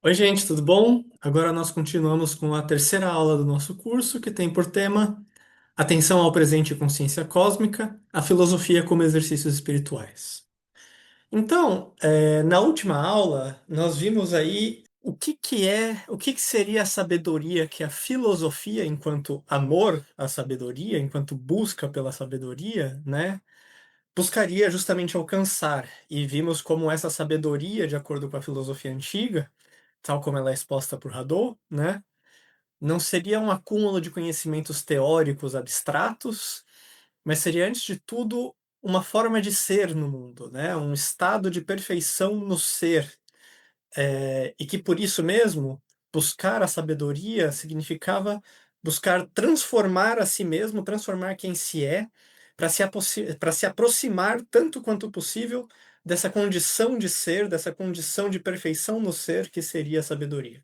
Oi, gente, tudo bom? Agora nós continuamos com a terceira aula do nosso curso, que tem por tema Atenção ao Presente e Consciência Cósmica, a Filosofia como Exercícios Espirituais. Então, na última aula, nós vimos aí o que que seria a sabedoria, que a filosofia, enquanto amor à sabedoria, enquanto busca pela sabedoria, né, buscaria justamente alcançar. E vimos como essa sabedoria, de acordo com a filosofia antiga, tal como ela é exposta por Hadot, né? Não seria um acúmulo de conhecimentos teóricos abstratos, mas seria, antes de tudo, uma forma de ser no mundo, né? Um estado de perfeição no ser. E que, por isso mesmo, buscar a sabedoria significava buscar transformar a si mesmo, transformar quem se é, para se aproximar tanto quanto possível dessa condição de ser, dessa condição de perfeição no ser que seria a sabedoria,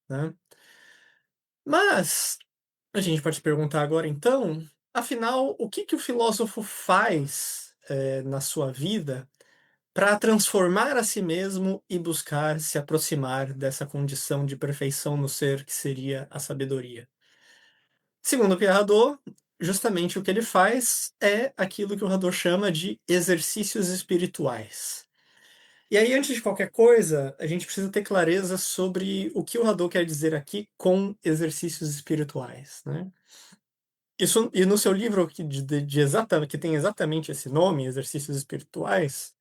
né? Mas a gente pode perguntar agora, então, afinal, o que que o filósofo faz, na sua vida para transformar a si mesmo e buscar se aproximar dessa condição de perfeição no ser que seria a sabedoria? Segundo Pierre Hadot, justamente o que ele faz é aquilo que o Hadot chama de exercícios espirituais. E aí, antes de qualquer coisa, a gente precisa ter clareza sobre o que o Hadot quer dizer aqui com exercícios espirituais, né? Isso, e no seu livro que tem exatamente esse nome, Exercícios Espirituais,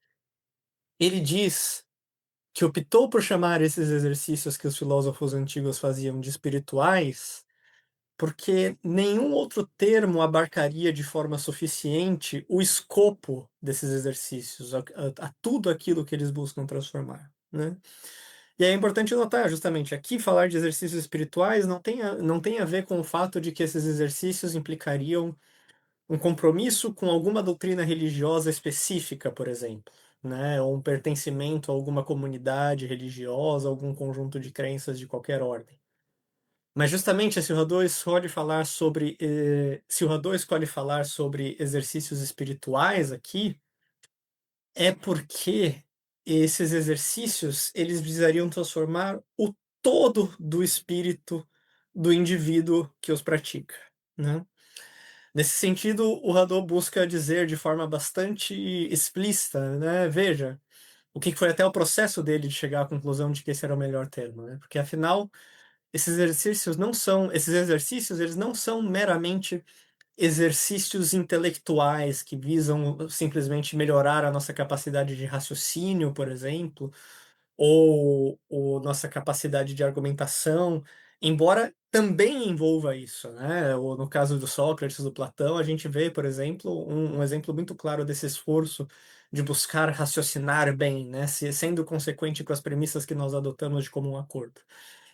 ele diz que optou por chamar esses exercícios que os filósofos antigos faziam de espirituais, porque nenhum outro termo abarcaria de forma suficiente o escopo desses exercícios, a tudo aquilo que eles buscam transformar, né? E é importante notar, justamente, aqui falar de exercícios espirituais não tem a ver com o fato de que esses exercícios implicariam um compromisso com alguma doutrina religiosa específica, por exemplo, né? Ou um pertencimento a alguma comunidade religiosa, algum conjunto de crenças de qualquer ordem. Mas justamente se o Hadot escolhe falar sobre exercícios espirituais aqui, é porque esses exercícios eles visariam transformar o todo do espírito do indivíduo que os pratica, né? Nesse sentido, o Hadot busca dizer de forma bastante explícita, né? Veja, o que foi até o processo dele de chegar à conclusão de que esse era o melhor termo, né? Porque afinal, esses exercícios, eles não são meramente exercícios intelectuais que visam simplesmente melhorar a nossa capacidade de raciocínio, por exemplo, ou nossa capacidade de argumentação, embora também envolva isso, né? Ou no caso do Sócrates, do Platão, a gente vê, por exemplo, um exemplo muito claro desse esforço de buscar raciocinar bem, né? Sendo consequente com as premissas que nós adotamos de comum acordo.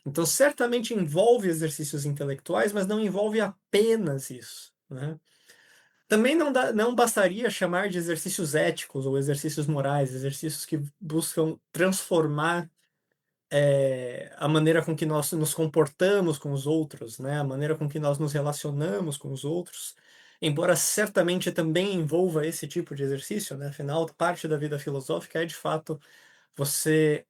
Então, certamente envolve exercícios intelectuais, mas não envolve apenas isso, né? Também não bastaria chamar de exercícios éticos ou exercícios morais, exercícios que buscam transformar a maneira com que nós nos comportamos com os outros, né? A maneira com que nós nos relacionamos com os outros, embora certamente também envolva esse tipo de exercício, né? Afinal, parte da vida filosófica é de fato você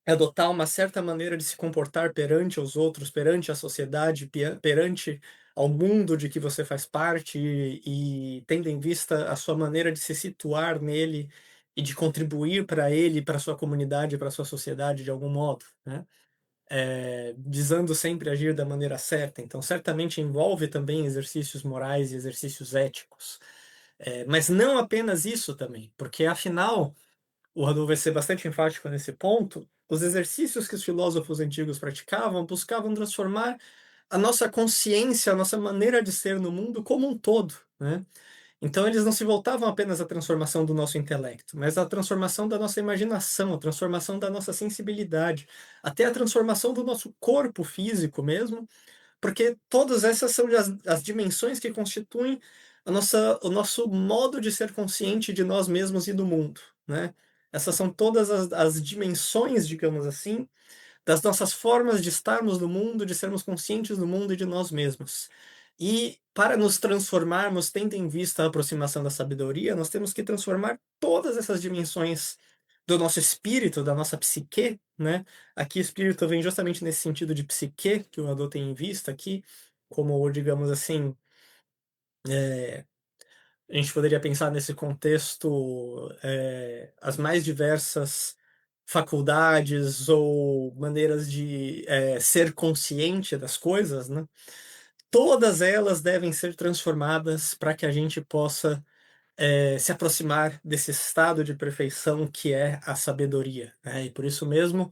adotar uma certa maneira de se comportar perante os outros, perante a sociedade, perante ao mundo de que você faz parte e tendo em vista a sua maneira de se situar nele e de contribuir para ele, para sua comunidade, para sua sociedade de algum modo, né? Visando sempre agir da maneira certa. Então, certamente envolve também exercícios morais e exercícios éticos. Mas não apenas isso também, porque afinal o Hadot vai ser bastante enfático nesse ponto, os exercícios que os filósofos antigos praticavam buscavam transformar a nossa consciência, a nossa maneira de ser no mundo como um todo, né? Então eles não se voltavam apenas à transformação do nosso intelecto, mas à transformação da nossa imaginação, à transformação da nossa sensibilidade, até a transformação do nosso corpo físico mesmo, porque todas essas são as dimensões que constituem o nosso modo de ser consciente de nós mesmos e do mundo, né? Essas são todas as dimensões, digamos assim, das nossas formas de estarmos no mundo, de sermos conscientes do mundo e de nós mesmos. E para nos transformarmos, tendo em vista a aproximação da sabedoria, nós temos que transformar todas essas dimensões do nosso espírito, da nossa psique, né. Aqui espírito vem justamente nesse sentido de psique que o Hadot tem em vista aqui, como digamos assim, a gente poderia pensar nesse contexto, as mais diversas faculdades ou maneiras de, ser consciente das coisas, né, todas elas devem ser transformadas para que a gente possa, se aproximar desse estado de perfeição que é a sabedoria, né, e por isso mesmo,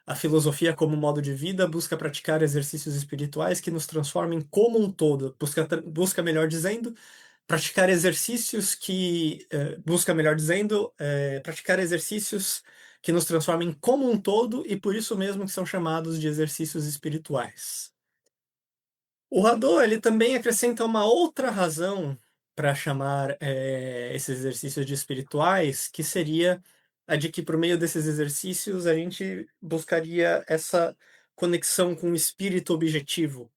a filosofia como modo de vida busca praticar exercícios espirituais que nos transformem como um todo, busca melhor dizendo, praticar exercícios que, busca melhor dizendo, praticar exercícios que nos transformem como um todo e por isso mesmo que são chamados de exercícios espirituais. O Hadot, ele também acrescenta uma outra razão para chamar, esses exercícios de espirituais, que seria a de que por meio desses exercícios a gente buscaria essa conexão com o espírito objetivo,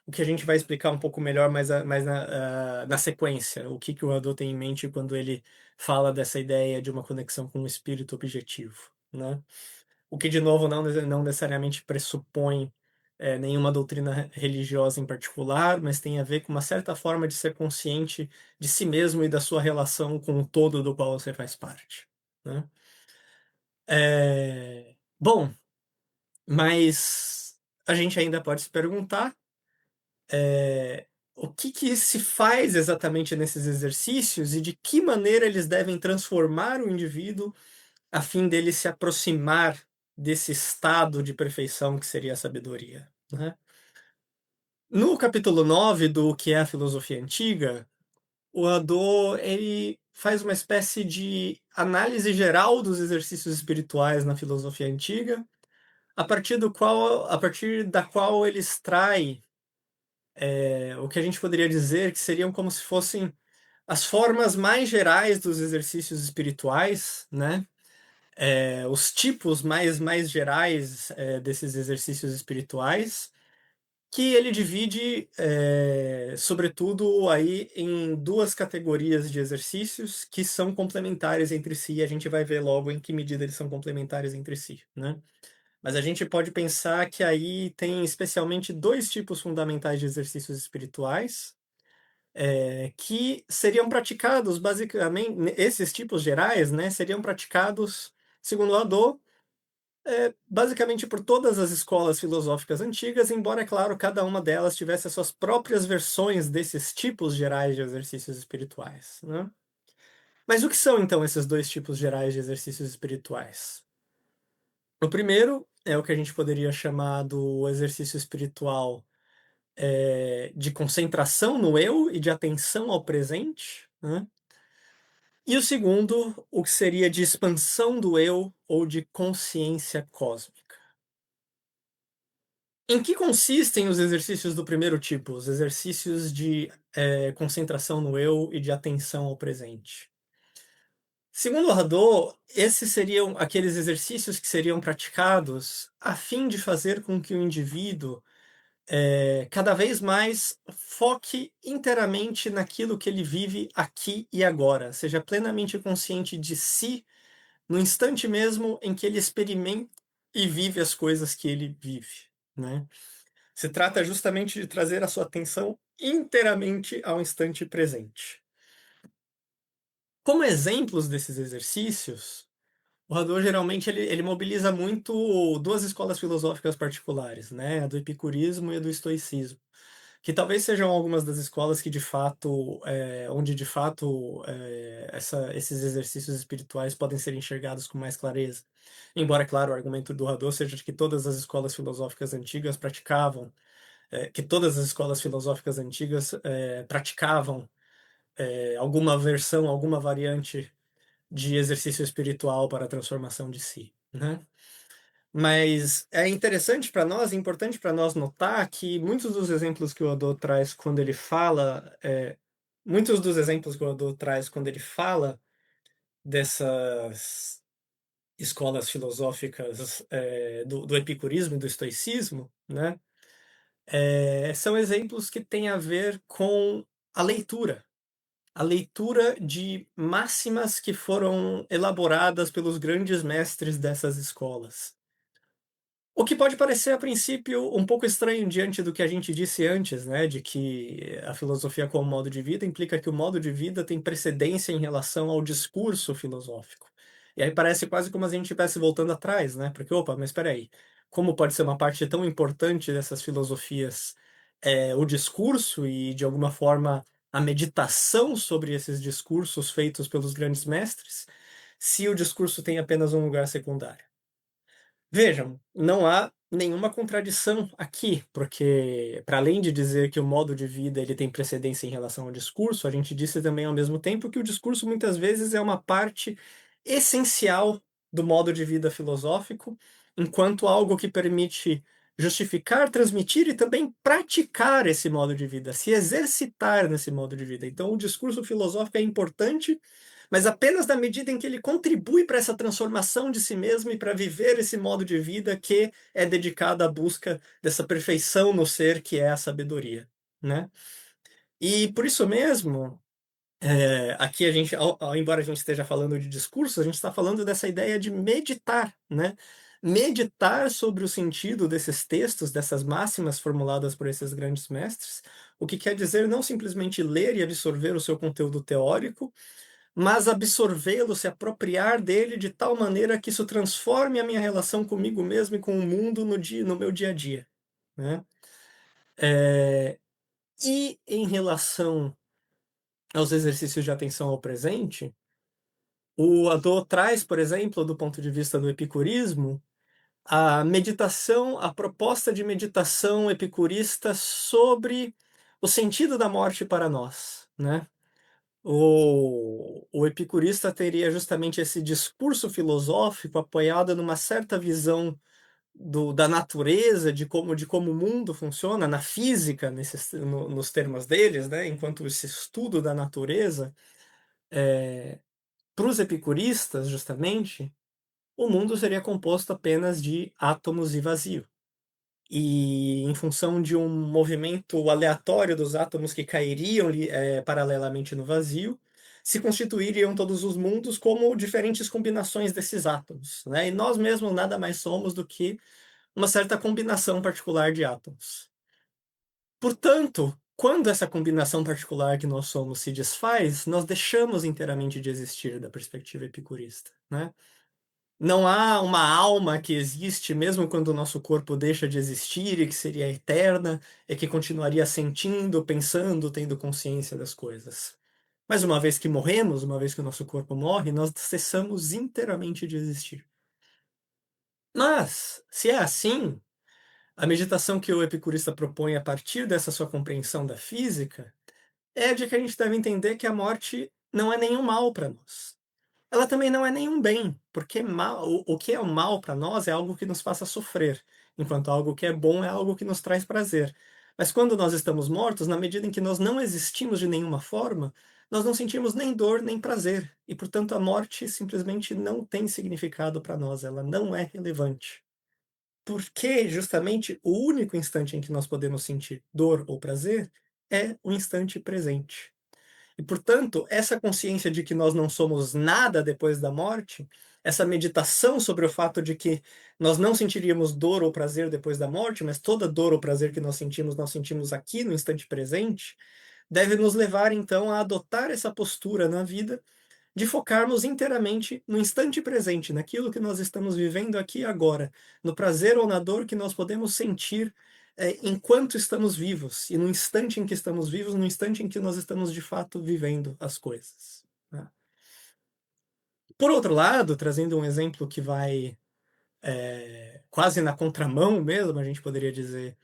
o que a gente vai explicar um pouco melhor mais na sequência, o que o Hadot tem em mente quando ele fala dessa ideia de uma conexão com o espírito objetivo, né. O que de novo não necessariamente pressupõe, nenhuma doutrina religiosa em particular, mas tem a ver com uma certa forma de ser consciente de si mesmo e da sua relação com o todo do qual você faz parte, né. Bom, mas a gente ainda pode se perguntar, o que se faz exatamente nesses exercícios e de que maneira eles devem transformar o indivíduo a fim dele se aproximar desse estado de perfeição que seria a sabedoria, né. No capítulo 9 do O que é a filosofia antiga, o Hadot, ele faz uma espécie de análise geral dos exercícios espirituais na filosofia antiga, a partir da qual ele extrai, o que a gente poderia dizer que seriam como se fossem as formas mais gerais dos exercícios espirituais, né, os tipos mais gerais, desses exercícios espirituais, que ele divide, sobretudo aí em 2 categorias de exercícios que são complementares entre si, e a gente vai ver logo em que medida eles são complementares entre si, né. Mas a gente pode pensar que aí tem especialmente 2 tipos fundamentais de exercícios espirituais, que seriam praticados basicamente esses tipos gerais, né, seriam praticados, segundo o Hadot, basicamente por todas as escolas filosóficas antigas, embora, é claro, cada uma delas tivesse as suas próprias versões desses tipos gerais de exercícios espirituais, né. Mas o que são então esses 2 tipos gerais de exercícios espirituais? O primeiro é o que a gente poderia chamar do exercício espiritual, de concentração no eu e de atenção ao presente, né. E o segundo, o que seria de expansão do eu ou de consciência cósmica. Em que consistem os exercícios do primeiro tipo, os exercícios de, concentração no eu e de atenção ao presente? Segundo o Hadot, esses seriam aqueles exercícios que seriam praticados a fim de fazer com que o indivíduo, cada vez mais foque inteiramente naquilo que ele vive aqui e agora, seja plenamente consciente de si no instante mesmo em que ele experimenta e vive as coisas que ele vive, né. Se trata justamente de trazer a sua atenção inteiramente ao instante presente. Como exemplos desses exercícios, o Hadot geralmente ele mobiliza muito 2 escolas filosóficas particulares, né, a do epicurismo e a do estoicismo, que talvez sejam algumas das escolas que de fato, onde de fato, esses exercícios espirituais podem ser enxergados com mais clareza. Embora, claro, o argumento do Hadot seja de que todas as escolas filosóficas antigas praticavam, que todas as escolas filosóficas antigas, praticavam, alguma versão, alguma variante de exercício espiritual para a transformação de si, né. Mas é interessante para nós, é importante para nós notar que muitos dos exemplos que o Hadot traz quando ele fala dessas escolas filosóficas, do epicurismo e do estoicismo, né, são exemplos que têm a ver com a leitura. a leitura de máximas que foram elaboradas pelos grandes mestres dessas escolas. O que pode parecer a princípio um pouco estranho diante do que a gente disse antes, né, de que a filosofia como modo de vida implica que o modo de vida tem precedência em relação ao discurso filosófico. E aí parece quase como se a gente estivesse voltando atrás, né, porque opa, mas espera aí, como pode ser uma parte tão importante dessas filosofias, o discurso e de alguma forma a meditação sobre esses discursos feitos pelos grandes mestres, se o discurso tem apenas um lugar secundário? Vejam, não há nenhuma contradição aqui, porque para além de dizer que o modo de vida ele tem precedência em relação ao discurso, a gente disse também ao mesmo tempo que o discurso muitas vezes é uma parte essencial do modo de vida filosófico, enquanto algo que permite justificar, transmitir e também praticar esse modo de vida, se exercitar nesse modo de vida. Então o discurso filosófico é importante, mas apenas na medida em que ele contribui para essa transformação de si mesmo e para viver esse modo de vida que é dedicado à busca dessa perfeição no ser que é a sabedoria, né. E por isso mesmo, aqui a gente embora a gente esteja falando de discurso, a gente está falando dessa ideia de meditar, né. Meditar sobre o sentido desses textos, dessas máximas formuladas por esses grandes mestres, o que quer dizer não simplesmente ler e absorver o seu conteúdo teórico, mas absorvê-lo, se apropriar dele de tal maneira que isso transforme a minha relação comigo mesmo e com o mundo no meu dia a dia, né. Eh, e em relação aos exercícios de atenção ao presente, o Hadot traz, por exemplo, do ponto de vista do epicurismo, a meditação, a proposta de meditação epicurista sobre o sentido da morte para nós, né. O epicurista teria justamente esse discurso filosófico apoiado numa certa visão da natureza, de como o mundo funciona, na física, nos termos deles, né, enquanto esse estudo da natureza, para os epicuristas, justamente, o mundo seria composto apenas de átomos e vazio. E em função de um movimento aleatório dos átomos que cairiam paralelamente no vazio, se constituiriam todos os mundos como diferentes combinações desses átomos, né, e nós mesmos nada mais somos do que uma certa combinação particular de átomos. Portanto, quando essa combinação particular que nós somos se desfaz, nós deixamos inteiramente de existir da perspectiva epicurista, né. Não há uma alma que existe mesmo quando o nosso corpo deixa de existir e que seria eterna, e que continuaria sentindo, pensando, tendo consciência das coisas. Mas uma vez que morremos, uma vez que o nosso corpo morre, nós cessamos inteiramente de existir. Mas, se é assim, a meditação que o epicurista propõe a partir dessa sua compreensão da física, é de que a gente deve entender que a morte não é nenhum mal para nós. Ela também não é nenhum bem, porque mal o que é o mal para nós é algo que nos faça sofrer, enquanto algo que é bom é algo que nos traz prazer. Mas quando nós estamos mortos, na medida em que nós não existimos de nenhuma forma, nós não sentimos nem dor nem prazer, e portanto a morte simplesmente não tem significado para nós, ela não é relevante. Porque justamente o único instante em que nós podemos sentir dor ou prazer é o instante presente. E, portanto, essa consciência de que nós não somos nada depois da morte, essa meditação sobre o fato de que nós não sentiríamos dor ou prazer depois da morte, mas toda dor ou prazer que nós sentimos aqui no instante presente, deve nos levar então a adotar essa postura na vida de focarmos inteiramente no instante presente, naquilo que nós estamos vivendo aqui e agora, no prazer ou na dor que nós podemos sentir, enquanto estamos vivos, e no instante em que estamos vivos, no instante em que nós estamos de fato vivendo as coisas, né. Por outro lado, trazendo um exemplo que vai, quase na contramão mesmo, a gente poderia dizer,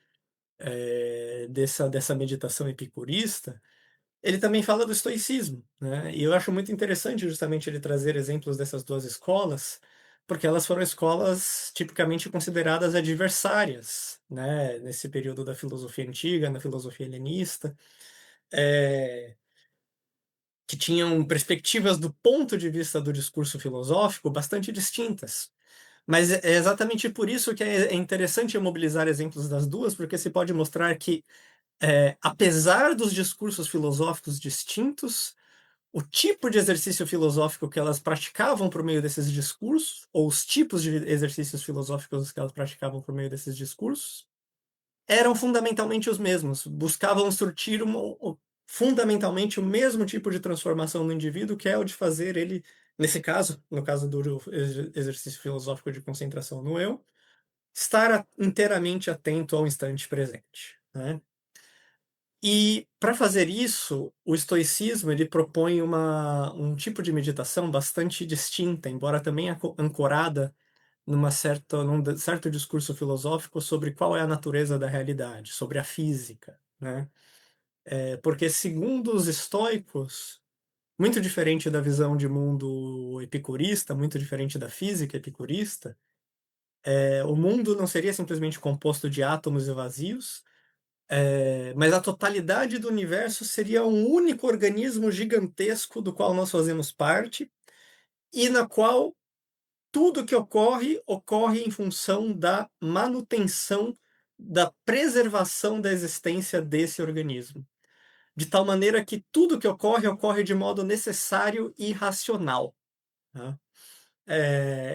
dessa meditação epicurista, ele também fala do estoicismo, né, e eu acho muito interessante justamente ele trazer exemplos dessas 2 escolas, porque elas foram escolas tipicamente consideradas adversárias, né, nesse período da filosofia antiga, na filosofia helenista, eh, que tinham perspectivas do ponto de vista do discurso filosófico bastante distintas. Mas é exatamente por isso que é interessante mobilizar exemplos das 2, porque se pode mostrar que apesar dos discursos filosóficos distintos, o tipo de exercício filosófico que elas praticavam por meio desses discursos, ou os tipos de exercícios filosóficos que elas praticavam por meio desses discursos, eram fundamentalmente os mesmos, buscavam surtir fundamentalmente o mesmo tipo de transformação no indivíduo, que é o de fazer ele, nesse caso, no caso do exercício filosófico de concentração no eu, estar inteiramente atento ao instante presente, né? E para fazer isso, o estoicismo ele propõe um tipo de meditação bastante distinta, embora também ancorada num certo discurso filosófico sobre qual é a natureza da realidade, sobre a física, né? Porque segundo os estoicos, muito diferente da visão de mundo epicurista, muito diferente da física epicurista, o mundo não seria simplesmente composto de átomos e vazios, mas a totalidade do universo seria um único organismo gigantesco do qual nós fazemos parte e na qual tudo que ocorre, ocorre em função da manutenção, da preservação da existência desse organismo. De tal maneira que tudo que ocorre, ocorre de modo necessário e racional, né?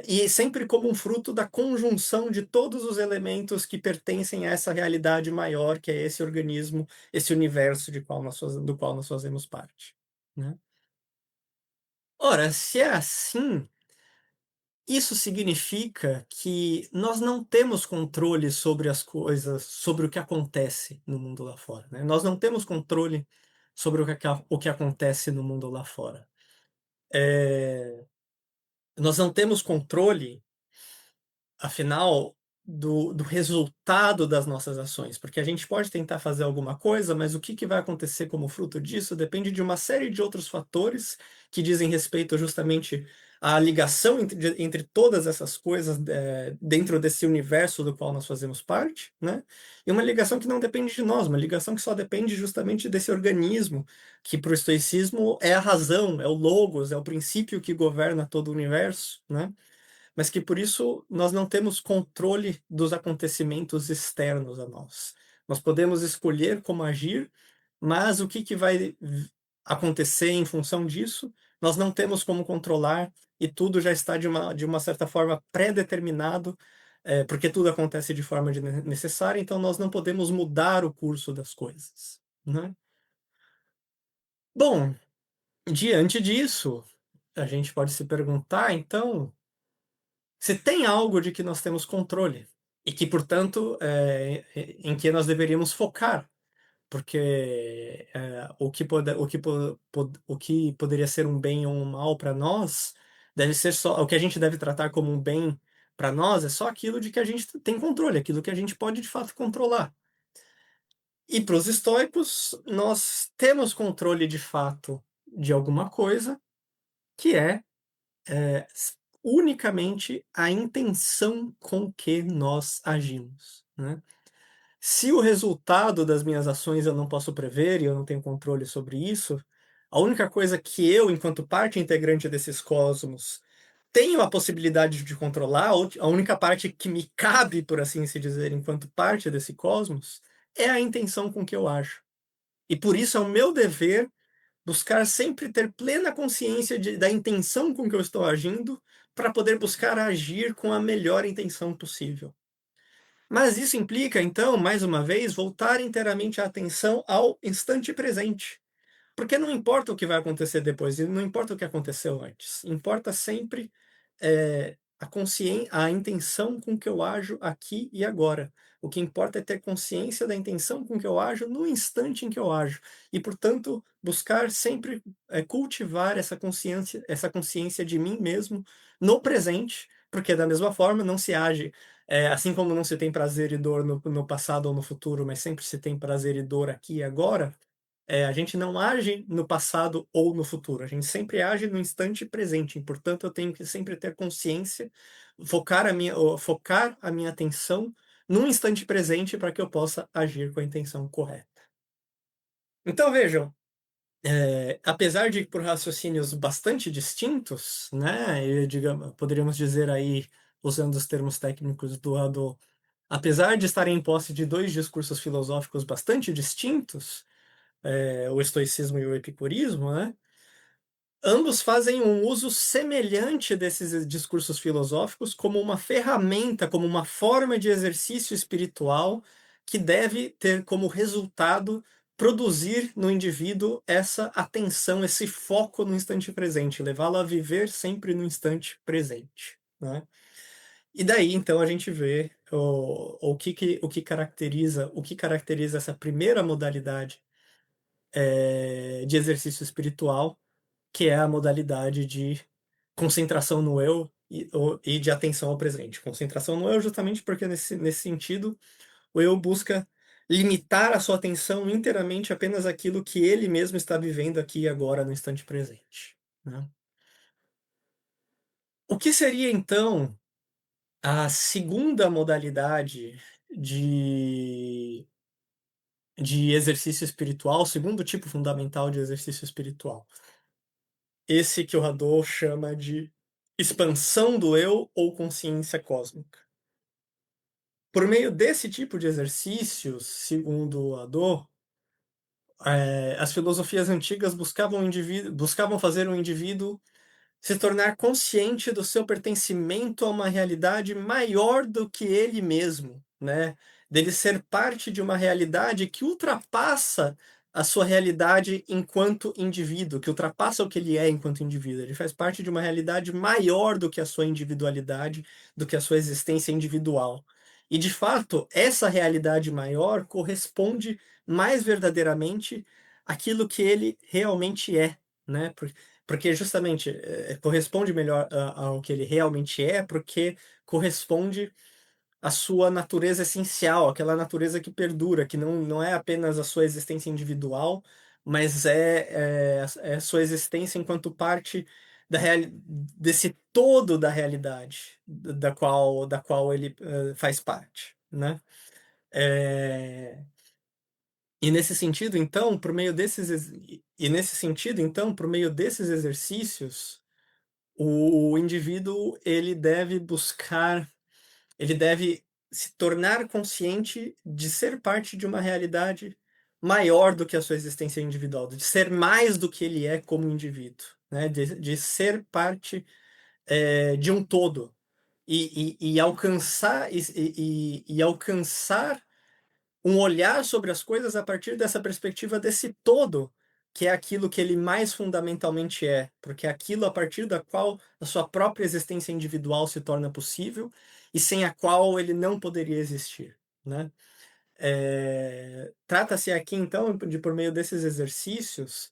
E sempre como um fruto da conjunção de todos os elementos que pertencem a essa realidade maior, que é esse organismo, esse universo do qual nós fazemos parte, né? Ora, se é assim, isso significa que nós não temos controle sobre as coisas, sobre o que acontece no mundo lá fora, né? Nós não temos controle sobre o que acontece no mundo lá fora. Eh, Nós não temos controle, afinal, do resultado das nossas ações, porque a gente pode tentar fazer alguma coisa, mas o que que vai acontecer como fruto disso depende de uma série de outros fatores que dizem respeito justamente à ligação entre todas essas coisas, dentro desse universo do qual nós fazemos parte, né? E uma ligação que não depende de nós, uma ligação que só depende justamente desse organismo, que para o estoicismo é a razão, é o logos, é o princípio que governa todo o universo, né? Mas que por isso nós não temos controle dos acontecimentos externos a nós. Nós podemos escolher como agir, mas o que que vai acontecer em função disso, nós não temos como controlar e tudo já está de uma certa forma pré-determinado, porque tudo acontece de forma necessária, então nós não podemos mudar o curso das coisas, né? Bom, diante disso, a gente pode se perguntar, então, se tem algo de que nós temos controle e que, portanto, em que nós deveríamos focar, porque o que poderia ser um bem ou um mal para nós deve ser só o que a gente deve tratar como um bem para nós é só aquilo de que a gente tem controle, aquilo que a gente pode de fato controlar. E para os estoicos, nós temos controle de fato de alguma coisa que unicamente a intenção com que nós agimos, né? Se o resultado das minhas ações eu não posso prever e eu não tenho controle sobre isso, a única coisa que eu, enquanto parte integrante desses cosmos, tenho a possibilidade de controlar, a única parte que me cabe, por assim se dizer, enquanto parte desse cosmos, é a intenção com que eu ajo. E por isso é o meu dever buscar sempre ter plena consciência da intenção com que eu estou agindo, para poder buscar agir com a melhor intenção possível. Mas isso implica, então, mais uma vez, voltar inteiramente a atenção ao instante presente. Porque não importa o que vai acontecer depois, e não importa o que aconteceu antes. Importa sempre a intenção com que eu ajo aqui e agora. O que importa é ter consciência da intenção com que eu ajo no instante em que eu ajo. E, portanto, buscar sempre cultivar essa consciência de mim mesmo no presente, porque da mesma forma não se age, assim como não se tem prazer e dor no passado ou no futuro, mas sempre se tem prazer e dor aqui e agora, a gente não age no passado ou no futuro, a gente sempre age no instante presente. E, portanto, eu tenho que sempre ter consciência, focar a minha atenção no instante presente para que eu possa agir com a intenção correta. Então, vejam, apesar de por raciocínios bastante distintos, né, poderíamos dizer aí, usando os termos técnicos do Hadot, apesar de estarem em posse de dois discursos filosóficos bastante distintos, o estoicismo e o epicurismo, né? Ambos fazem um uso semelhante desses discursos filosóficos como uma ferramenta, como uma forma de exercício espiritual que deve ter como resultado produzir no indivíduo essa atenção, esse foco no instante presente, levá-lo a viver sempre no instante presente, né. E daí então a gente vê o que caracteriza essa primeira modalidade, de exercício espiritual, que é a modalidade de concentração no eu e de atenção ao presente. Concentração no eu justamente porque nesse sentido, o eu busca limitar a sua atenção inteiramente apenas àquilo que ele mesmo está vivendo aqui e agora no instante presente, né. O que seria então a segunda modalidade de de exercício espiritual, o segundo tipo fundamental de exercício espiritual? Esse que o Hadot chama de expansão do eu ou consciência cósmica. Por meio desse tipo de exercícios, segundo o Hadot, as filosofias antigas buscavam fazer o indivíduo se tornar consciente do seu pertencimento a uma realidade maior do que ele mesmo, né, dele ser parte de uma realidade que ultrapassa a sua realidade enquanto indivíduo, que ultrapassa o que ele é enquanto indivíduo. Ele faz parte de uma realidade maior do que a sua individualidade, do que a sua existência individual. E de fato, essa realidade maior corresponde mais verdadeiramente àquilo que ele realmente é, né, porque justamente, corresponde melhor a ao que ele realmente é, porque corresponde à sua natureza essencial, aquela natureza que perdura, que não é apenas a sua existência individual, mas é a sua existência enquanto parte desse todo da realidade, da qual ele, faz parte, né. Eh, e nesse sentido então, por meio desses ex e nesse sentido então, por meio desses exercícios, o indivíduo ele deve se tornar consciente de ser parte de uma realidade maior do que a sua existência individual, de ser mais do que ele é como indivíduo, né, de ser parte, de um todo, e alcançar e alcançar um olhar sobre as coisas a partir dessa perspectiva desse todo, que é aquilo que ele mais fundamentalmente é, porque é aquilo a partir da qual a sua própria existência individual se torna possível e sem a qual ele não poderia existir, né. Trata-se aqui então de por meio desses exercícios,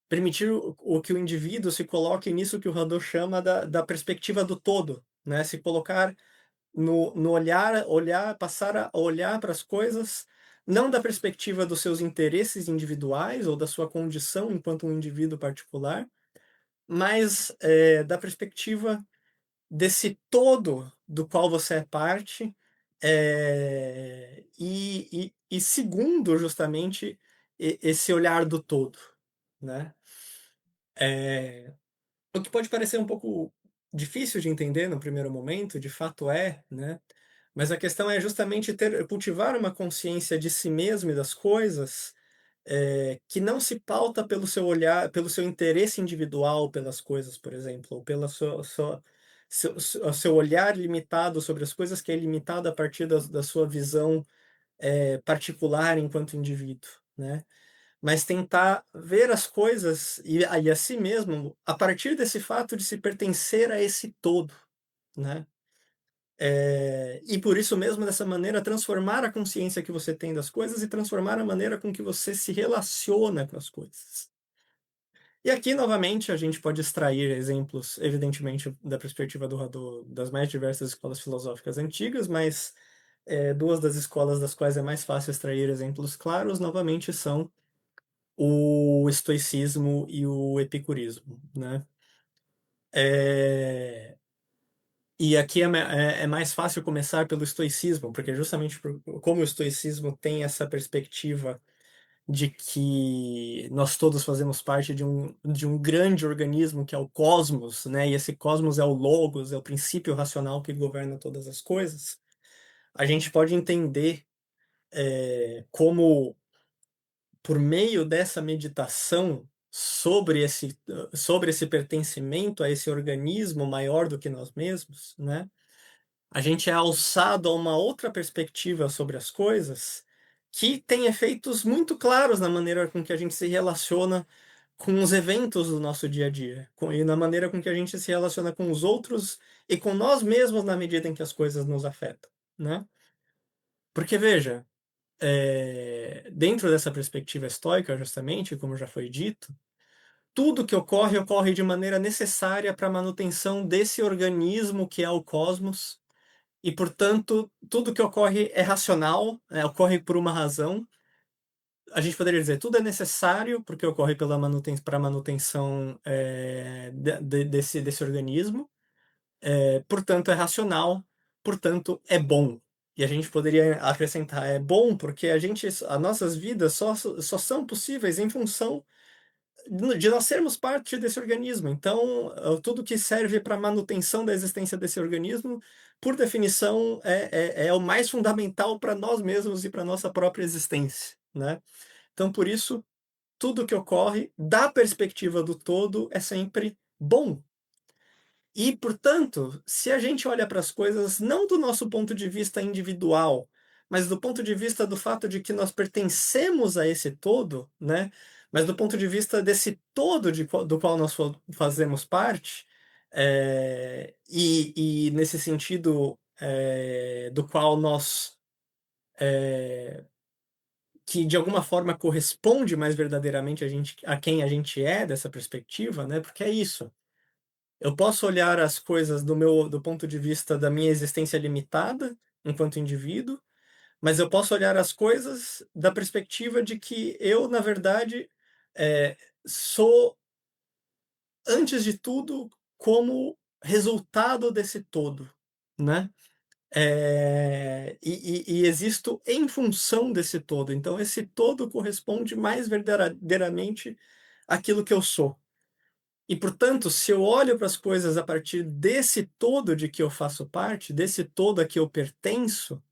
permitir o que o indivíduo se coloque nisso que o Hadot chama da perspectiva do todo, né, se colocar no olhar passar a olhar para as coisas, não da perspectiva dos seus interesses individuais ou da sua condição enquanto um indivíduo particular, mas, da perspectiva desse todo do qual você é parte, e segundo justamente esse olhar do todo, né. O que pode parecer um pouco difícil de entender no primeiro momento, de fato é, né, mas a questão é justamente cultivar uma consciência de si mesmo e das coisas, que não se pauta pelo seu olhar, pelo seu interesse individual pelas coisas, por exemplo, ou pela seu olhar limitado sobre as coisas, que é limitado a partir da sua visão, particular enquanto indivíduo, né. Mas tentar ver as coisas e a si mesmo a partir desse fato de se pertencer a esse todo, né. E por isso mesmo, dessa maneira, transformar a consciência que você tem das coisas e transformar a maneira com que você se relaciona com as coisas. E aqui, novamente, a gente pode extrair exemplos, evidentemente, da perspectiva do Hadot, das mais diversas escolas filosóficas antigas, mas, 2 das escolas das quais é mais fácil extrair exemplos claros, novamente, são o estoicismo e o epicurismo, né. Eh E aqui é mais fácil começar pelo estoicismo, porque justamente como o estoicismo tem essa perspectiva de que nós todos fazemos parte de um grande organismo que é o cosmos, né, e esse cosmos é o logos, é o princípio racional que governa todas as coisas, a gente pode entender, como por meio dessa meditação sobre esse pertencimento a esse organismo maior do que nós mesmos, né, a gente é alçado a uma outra perspectiva sobre as coisas, que tem efeitos muito claros na maneira com que a gente se relaciona com os eventos do nosso dia a dia, e na maneira com que a gente se relaciona com os outros e com nós mesmos na medida em que as coisas nos afetam, né. Porque veja, dentro dessa perspectiva estoica, justamente, como já foi dito, tudo que ocorre, ocorre de maneira necessária para a manutenção desse organismo que é o cosmos, e, portanto, tudo que ocorre é racional, ocorre por uma razão. A gente poderia dizer, tudo é necessário, porque ocorre pela para a manutenção, desse organismo, portanto é racional, portanto é bom. E a gente poderia acrescentar, é bom porque as nossas vidas só são possíveis em função de nós sermos parte desse organismo. Então, tudo que serve para a manutenção da existência desse organismo, por definição, é o mais fundamental para nós mesmos e para nossa própria existência, né. Então, por isso, tudo que ocorre, da perspectiva do todo, é sempre bom. E, portanto, se a gente olha para as coisas não do nosso ponto de vista individual, mas do ponto de vista do fato de que nós pertencemos a esse todo, né, mas do ponto de vista desse todo do qual nós fazemos parte, e nesse sentido, do qual nós, que de alguma forma corresponde mais verdadeiramente a quem a gente é dessa perspectiva, né, porque é isso. Eu posso olhar as coisas do ponto de vista da minha existência limitada, enquanto indivíduo, mas eu posso olhar as coisas da perspectiva de que eu, na verdade, eh, sou, antes de tudo, como resultado desse todo, né. E existo em função desse todo, então esse todo corresponde mais verdadeiramente àquilo que eu sou. E, portanto, se eu olho para as coisas a partir desse todo de que eu faço parte, desse todo a que eu pertenço,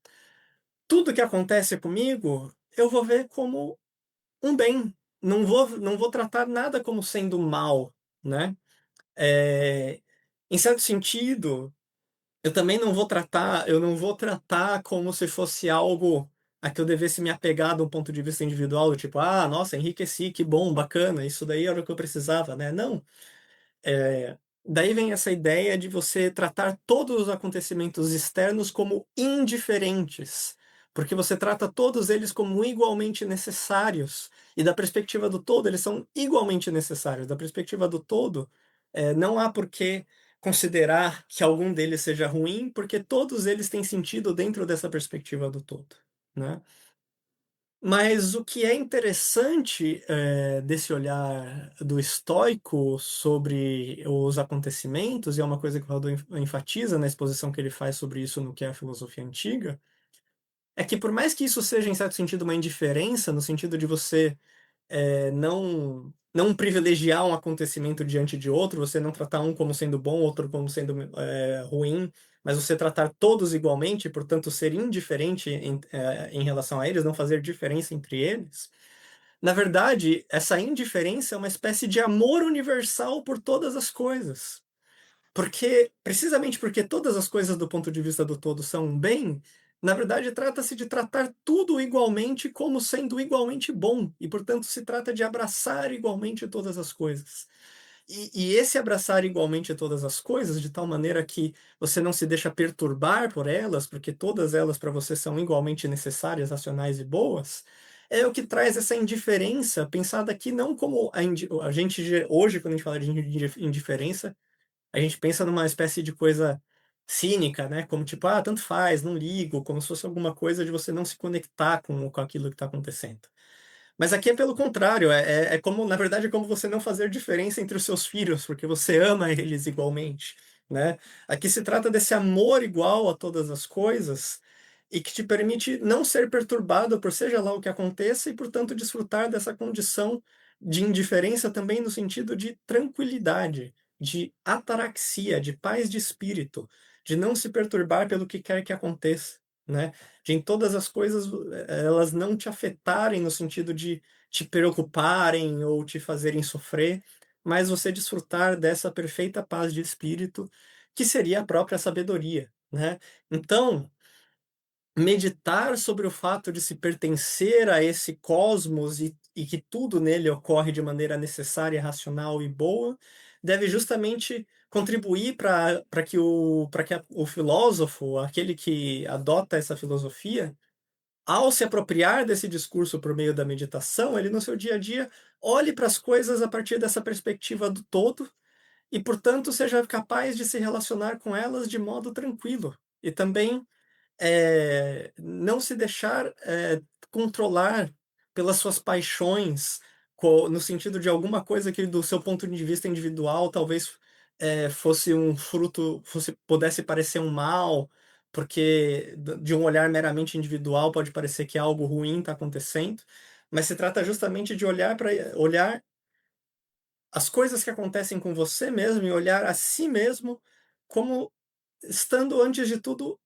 tudo que acontece comigo, eu vou ver como um bem. Não vou tratar nada como sendo mal, né. Eh, Em certo sentido, eu não vou tratar como se fosse algo a que eu devesse me apegar de um ponto de vista individual, do tipo: "Ah, nossa, enriqueci, que bom, bacana, isso daí era o que eu precisava", né. Não. Daí vem essa ideia de você tratar todos os acontecimentos externos como indiferentes, porque você trata todos eles como igualmente necessários, e da perspectiva do todo eles são igualmente necessários. Da perspectiva do todo, não há por que considerar que algum deles seja ruim, porque todos eles têm sentido dentro dessa perspectiva do todo, né. Mas o que é interessante, desse olhar do estoico sobre os acontecimentos, e é uma coisa que o Rodin enfatiza na exposição que ele faz sobre isso no que é a filosofia antiga, é que por mais que isso seja, em certo sentido, uma indiferença, no sentido de você não privilegiar um acontecimento diante de outro, você não tratar um como sendo bom, outro como sendo, ruim, mas você tratar todos igualmente, portanto ser indiferente em relação a eles, não fazer diferença entre eles. Na verdade, essa indiferença é uma espécie de amor universal por todas as coisas. Precisamente porque todas as coisas do ponto de vista do todo são um bem, na verdade trata-se de tratar tudo igualmente como sendo igualmente bom, e portanto se trata de abraçar igualmente todas as coisas. E esse abraçar igualmente todas as coisas, de tal maneira que você não se deixa perturbar por elas, porque todas elas para você são igualmente necessárias, racionais e boas, é o que traz essa indiferença pensada aqui não como a gente hoje, quando a gente fala de indiferença, a gente pensa numa espécie de coisa cínica, né, como tipo: "Ah, tanto faz, não ligo", como se fosse alguma coisa de você não se conectar com aquilo que está acontecendo. Mas aqui é pelo contrário, é como, na verdade, é como você não fazer diferença entre os seus filhos, porque você ama eles igualmente, né. Aqui se trata desse amor igual a todas as coisas, e que te permite não ser perturbado por seja lá o que aconteça e, portanto, desfrutar dessa condição de indiferença também no sentido de tranquilidade, de ataraxia, de paz de espírito, de não se perturbar pelo que quer que aconteça, né. De em todas as coisas, elas não te afetarem no sentido de te preocuparem ou te fazerem sofrer, mas você desfrutar dessa perfeita paz de espírito, que seria a própria sabedoria, né. Então, meditar sobre o fato de se pertencer a esse cosmos e que tudo nele ocorre de maneira necessária, racional e boa, deve justamente contribuir para que o filósofo, aquele que adota essa filosofia, ao se apropriar desse discurso por meio da meditação, ele no seu dia a dia olhe para as coisas a partir dessa perspectiva do todo e, portanto, seja capaz de se relacionar com elas de modo tranquilo. E também não se deixar, controlar pelas suas paixões, no sentido de alguma coisa que do seu ponto de vista individual talvez, fosse um fruto pudesse parecer um mal, porque de um olhar meramente individual pode parecer que algo ruim está acontecendo, mas se trata justamente de olhar as coisas que acontecem com você mesmo e olhar a si mesmo como estando antes de tudo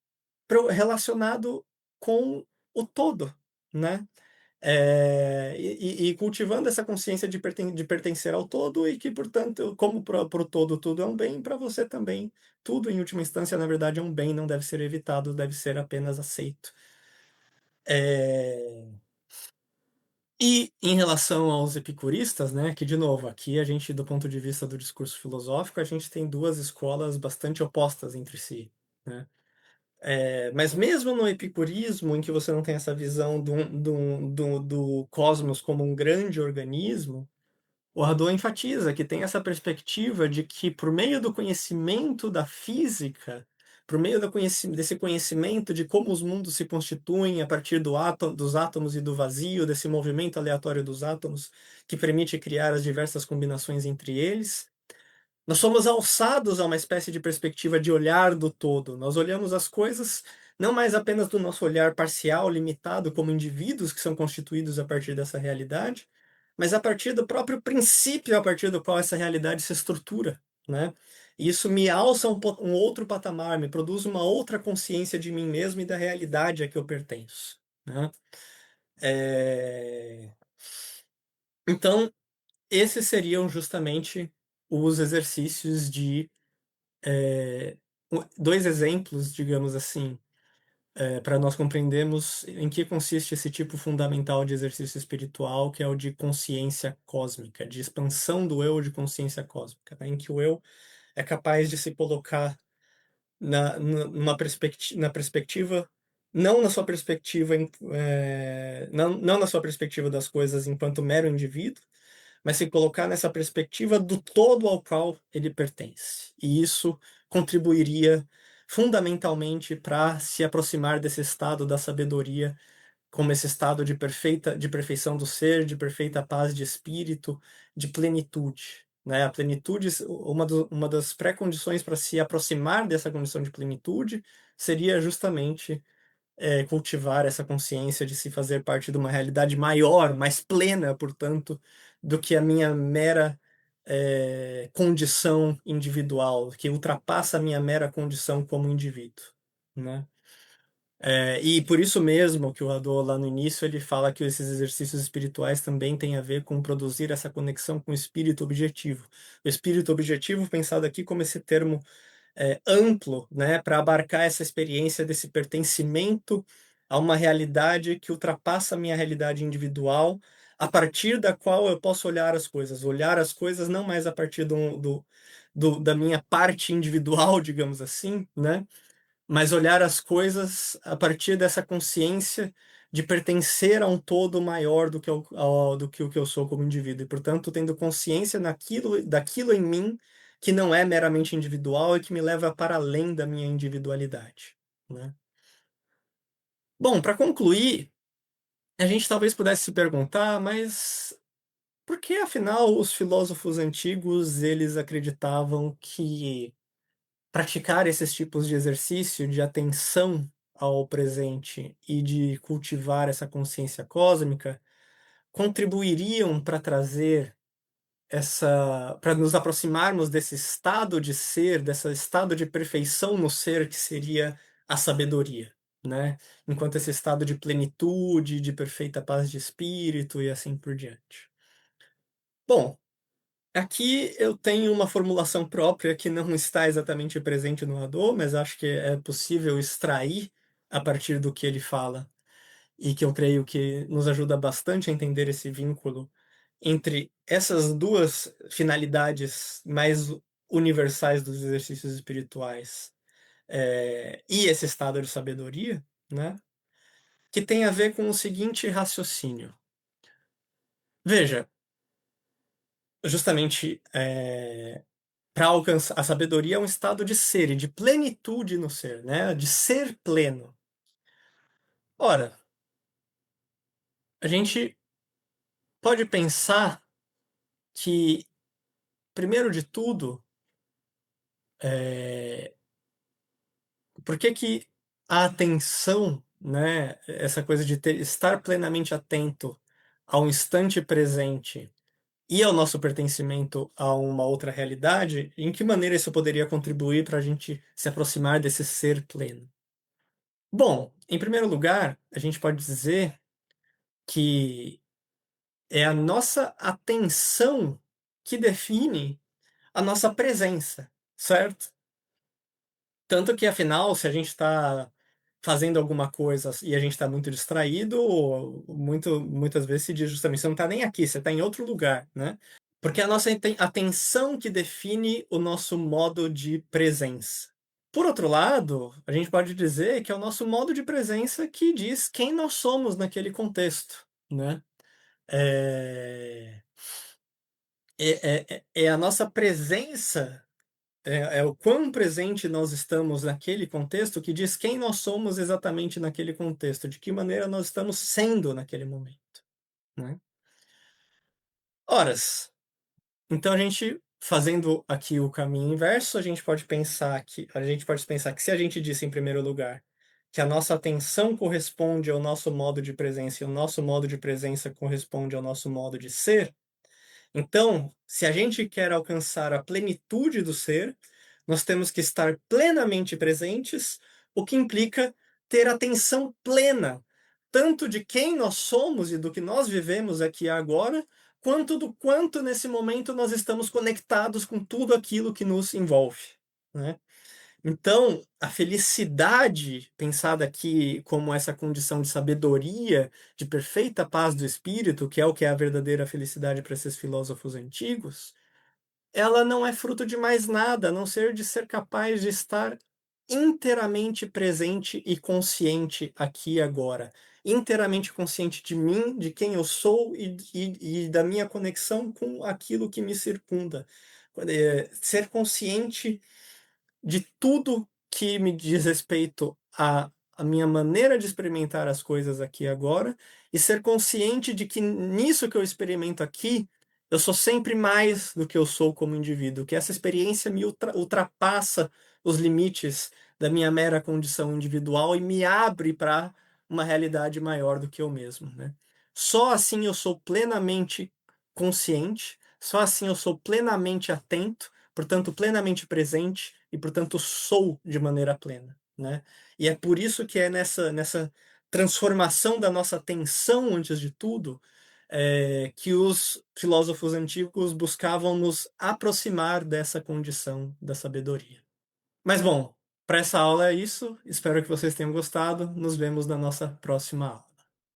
relacionado com o todo, né. E cultivando essa consciência de pertencer ao todo e que, portanto, como para o todo tudo é um bem, para você também tudo, em última instância, na verdade, é um bem, não deve ser evitado, deve ser apenas aceito. Eh, e em relação aos epicuristas, né, que de novo, aqui a gente do ponto de vista do discurso filosófico, a gente tem 2 escolas bastante opostas entre si, né. Mas mesmo no epicurismo, em que você não tem essa visão do cosmos como um grande organismo, o Hadot enfatiza que tem essa perspectiva de que, por meio do conhecimento da física, por meio desse conhecimento de como os mundos se constituem a partir dos átomos e do vazio, desse movimento aleatório dos átomos, que permite criar as diversas combinações entre eles, nós somos alçados a uma espécie de perspectiva de olhar do todo. Nós olhamos as coisas não mais apenas do nosso olhar parcial, limitado, como indivíduos que são constituídos a partir dessa realidade, mas a partir do próprio princípio a partir do qual essa realidade se estrutura, né? E isso me alça um outro patamar, me produz uma outra consciência de mim mesmo e da realidade a que eu pertenço, né? Eh, Então, esses seriam justamente os exercícios de 2 exemplos, digamos assim, para nós compreendermos em que consiste esse tipo fundamental de exercício espiritual, que é o de consciência cósmica, de expansão do eu de consciência cósmica, né, em que o eu é capaz de se colocar na perspectiva, não na sua perspectiva, não na sua perspectiva das coisas enquanto mero indivíduo, mas se colocar nessa perspectiva do todo ao qual ele pertence. E isso contribuiria fundamentalmente para se aproximar desse estado da sabedoria, como esse estado de perfeição do ser, de perfeita paz de espírito, de plenitude, né. A plenitude, uma das pré-condições para se aproximar dessa condição de plenitude, seria justamente cultivar essa consciência de se fazer parte de uma realidade maior, mais plena, portanto, do que a minha mera, condição individual, que ultrapassa a minha mera condição como indivíduo, né. E por isso mesmo que o Hadot lá no início ele fala que esses exercícios espirituais também têm a ver com produzir essa conexão com o espírito objetivo. O espírito objetivo pensado aqui como esse termo amplo, né, para abarcar essa experiência desse pertencimento a uma realidade que ultrapassa a minha realidade individual, a partir da qual eu posso olhar as coisas não mais a partir da minha parte individual, digamos assim, né, mas olhar as coisas a partir dessa consciência de pertencer a um todo maior do que o que eu sou como indivíduo e, portanto, tendo consciência daquilo em mim que não é meramente individual e que me leva para além da minha individualidade, né. Bom, para concluir, a gente talvez pudesse se perguntar: "Mas por que afinal os filósofos antigos eles acreditavam que praticar esses tipos de exercício de atenção ao presente e de cultivar essa consciência cósmica contribuiriam para trazer para nos aproximarmos desse estado de ser, desse estado de perfeição no ser que seria a sabedoria, né, enquanto esse estado de plenitude, de perfeita paz de espírito e assim por diante. Bom, aqui eu tenho uma formulação própria que não está exatamente presente no Hadot, mas acho que é possível extrair a partir do que ele fala, e que eu creio que nos ajuda bastante a entender esse vínculo entre essas 2 finalidades mais universais dos exercícios espirituais, e esse estado de sabedoria, né, que tem a ver com o seguinte raciocínio. Veja, justamente, para alcançar a sabedoria é um estado de ser e de plenitude no ser, né, de ser pleno. Ora, a gente pode pensar que, primeiro de tudo, eh, por que que a atenção, né, essa coisa de estar plenamente atento ao instante presente e ao nosso pertencimento a uma outra realidade, em que maneira isso poderia contribuir para a gente se aproximar desse ser pleno? Bom, em primeiro lugar, a gente pode dizer que é a nossa atenção que define a nossa presença, certo? Tanto que, afinal, se a gente está fazendo alguma coisa e a gente está muito distraído, muitas vezes se diz justamente: "Você não está nem aqui, você está em outro lugar", né. Porque é a nossa atenção que define o nosso modo de presença. Por outro lado, a gente pode dizer que é o nosso modo de presença que diz quem nós somos naquele contexto, né. Eh, é a nossa presença, é o quão presente nós estamos naquele contexto que diz quem nós somos exatamente naquele contexto, de que maneira nós estamos sendo naquele momento, né. Oras, então a gente fazendo aqui o caminho inverso, a gente pode pensar que se a gente disse em primeiro lugar, que a nossa atenção corresponde ao nosso modo de presença e o nosso modo de presença corresponde ao nosso modo de ser, então, se a gente quer alcançar a plenitude do ser, nós temos que estar plenamente presentes, o que implica ter atenção plena, tanto de quem nós somos e do que nós vivemos aqui e agora, quanto do quanto nesse momento nós estamos conectados com tudo aquilo que nos envolve, né. Então, a felicidade, pensada aqui como essa condição de sabedoria, de perfeita paz do espírito, que é a verdadeira felicidade para esses filósofos antigos, ela não é fruto de mais nada, a não ser de ser capaz de estar inteiramente presente e consciente aqui e agora. Inteiramente consciente de mim, de quem eu sou e da minha conexão com aquilo que me circunda. Ser consciente de tudo que me diz respeito à minha maneira de experimentar as coisas aqui e agora, e ser consciente de que nisso que eu experimento aqui, eu sou sempre mais do que eu sou como indivíduo, que essa experiência me ultrapassa os limites da minha mera condição individual e me abre para uma realidade maior do que eu mesmo, né. Só assim eu sou plenamente consciente, só assim eu sou plenamente atento, portanto plenamente presente e, portanto, sou de maneira plena, né. E é por isso que é nessa transformação da nossa atenção, antes de tudo, que os filósofos antigos buscavam nos aproximar dessa condição da sabedoria. Mas bom, para essa aula é isso, espero que vocês tenham gostado, nos vemos na nossa próxima aula.